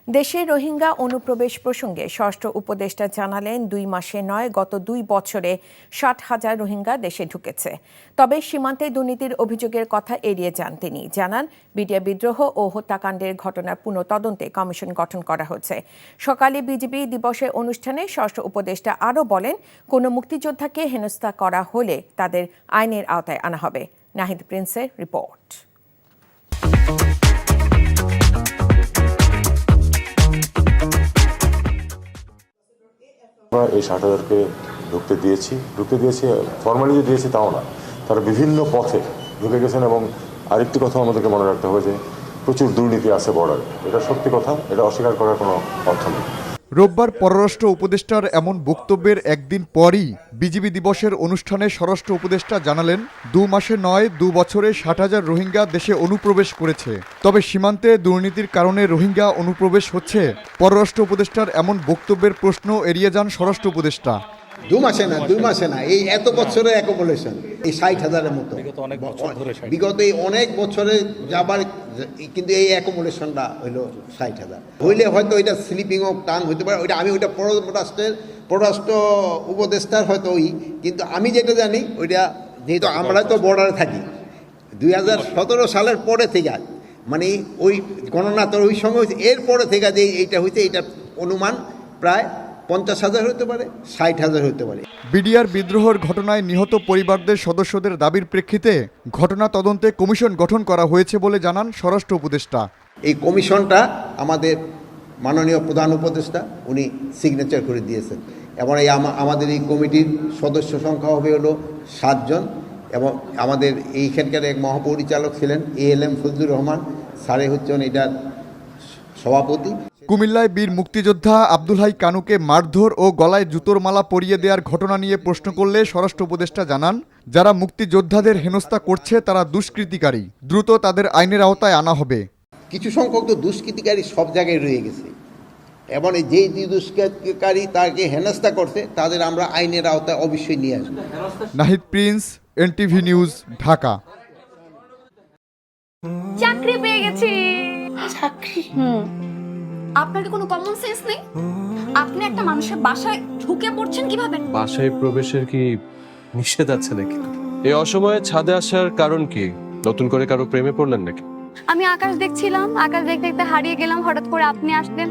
দেশে রোহিঙ্গা অনুপ্রবেশ প্রসঙ্গে স্বরাষ্ট্র উপদেষ্টা জানালেন ২ মাসে নয় গত ২ বছরে ৬০,০০০ রোহিঙ্গা দেশে ঢুকেছে। তবে সীমান্তে দুর্নীতির অভিযোগের কথা এড়িয়ে যান তিনি। জানান বিডিআর বিদ্রোহ ও হত্যাকাণ্ডের ঘটনার পুনঃতদন্তে কমিশন গঠন করা হচ্ছে। সকালে বিজিবি দিবসের অনুষ্ঠানে স্বরাষ্ট্র উপদেষ্টা আরও বলেন, কোনো মুক্তিযোদ্ধাকে হেনস্থা করা হলে তাদের আইনের আওতায় আনা হবে। নাহিদ প্রিন্সের রিপোর্ট। আমরা এই ৬০,০০০কে ঢুকতে দিয়েছি ফর্মালি যে দিয়েছি তাও না, তারা বিভিন্ন পথে ঢুকে গেছেন। এবং আরেকটি কথা আমাদেরকে মনে রাখতে হবে যে প্রচুর দুর্নীতি আছে বর্ডারে। এটা সত্যি কথা, এটা অস্বীকার করার কোনো অর্থ নেই। রোববার পররাষ্ট্র উপদেষ্টার এমন বক্তব্যের একদিন পরই বিজিবি দিবসের অনুষ্ঠানে স্বরাষ্ট্র উপদেষ্টা জানালেন ২ মাসে নয় ২ বছরে ৬০,০০০ রোহিঙ্গা দেশে অনুপ্রবেশ করেছে। তবে সীমান্তে দুর্নীতির কারণে রোহিঙ্গা অনুপ্রবেশ হচ্ছে। পররাষ্ট্র উপদেষ্টার এমন বক্তব্যের প্রশ্ন এড়িয়ে যান স্বরাষ্ট্র উপদেষ্টা। ২ মাসে না এই এত বছরে অ্যাকোমোডেশন এই ৬০,০০০-এর মতো বিগত এই অনেক বছরে যাবার, কিন্তু এই অ্যাকোমোডেশনটা হইল ৬০,০০০ হইলে হয়তো ওইটা স্লিপিং অফ টাং হইতে পারে। ওইটা ওইটা পররাষ্ট্র উপদেষ্টার হয়তো কিন্তু আমি যেটা জানি ওইটা যেহেতু আমরা তো বর্ডারে থাকি ২০১৭ সালের পরে থেকে, মানে ওই গণনা তো ওই সঙ্গে হয়েছে, এরপরে থেকে যে এইটা হয়েছে, এইটা অনুমান প্রায় ৫০,০০০ হতে পারে, ৬০,০০০ হতে পারে। বিডিআর বিদ্রোহের ঘটনায় নিহত পরিবারদের সদস্যদের দাবির প্রেক্ষিতে ঘটনা তদন্তে কমিশন গঠন করা হয়েছে বলে জানান স্বরাষ্ট্র উপদেষ্টা। এই কমিশনটা আমাদের মাননীয় প্রধান উপদেষ্টা উনি সিগনেচার করে দিয়েছেন এবং আমাদের এই কমিটির সদস্য সংখ্যা হবে হলো ৭ জন এবং আমাদের এইখানকার এক মহাপরিচালক ছিলেন ALM ফজলুর রহমান স্যারে হচ্ছেন এটার সভাপতি। কুমিল্লায় বীর মুক্তিযোদ্ধা আব্দুল হাই কানুকে মারধর ও গলায় জুতোর মালা পরিয়ে দেওয়ার ঘটনা নিয়ে প্রশ্ন করলে স্বরাষ্ট্র উপদেষ্টা জানান, যারা মুক্তিযোদ্ধাদের হেনস্থা করছে তারা দুষ্কৃতিকারী, দ্রুত তাদের আইনের আওতায় আনা হবে। কিছু সংখ্যক তো দুষ্কৃতিকারী সব জায়গায় রয়ে গেছে এবং যেই দুষ্কৃতিকারী তাকে হেনস্থা করছে তাদের আমরা আইনের আওতায় অবশ্যই নিয়ে আসবো। Nahid Prince, NTV news, Dhaka. চাকরি পেয়ে গেছি। চাকরি? আপনার কি কোনো কমন সেন্স নেই? আপনি একটা মানুষের বাসায় ঢুকে পড়ছেন কিভাবে? বাসায় প্রবেশের কি নিষেধ আছে নাকি? এই অসময়ে ছাদে আসার কারণ কি? নতুন করে কারো প্রেমে পড়লেন নাকি? আমি আকাশ দেখছিলাম, আকাশ দেখতে দেখতে হারিয়ে গেলাম, হঠাৎ করে আপনি আসলেন।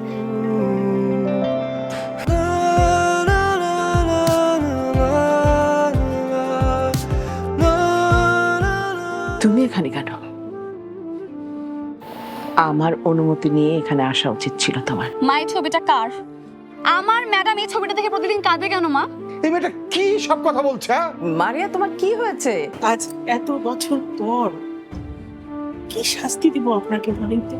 তুমি এখানে কেন? আমার অনুমতি নিয়ে এখানে আসা উচিত ছিল তোমার। মা, এই ছবিটা কার? আমার ম্যাডাম এই ছবিটা দেখে প্রতিদিন কাঁদে কেন মা? এই মেয়েটা কি সব কথা বলছে? মারিয়া, তোমার কি হয়েছে? আজ এত বছর পর কি শাস্তি দিব আপনাকে বলেন তো?